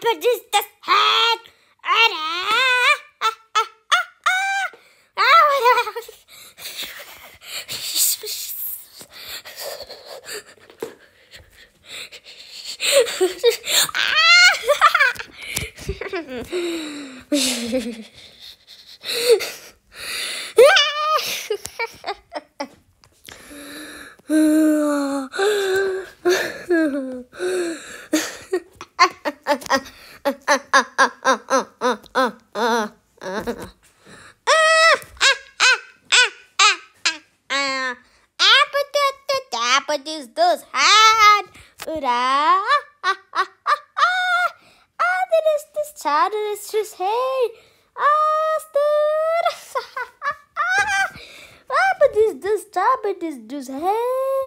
but is this hat? But is this hat? There is this child, it's just hey. But is this job? It is just hey.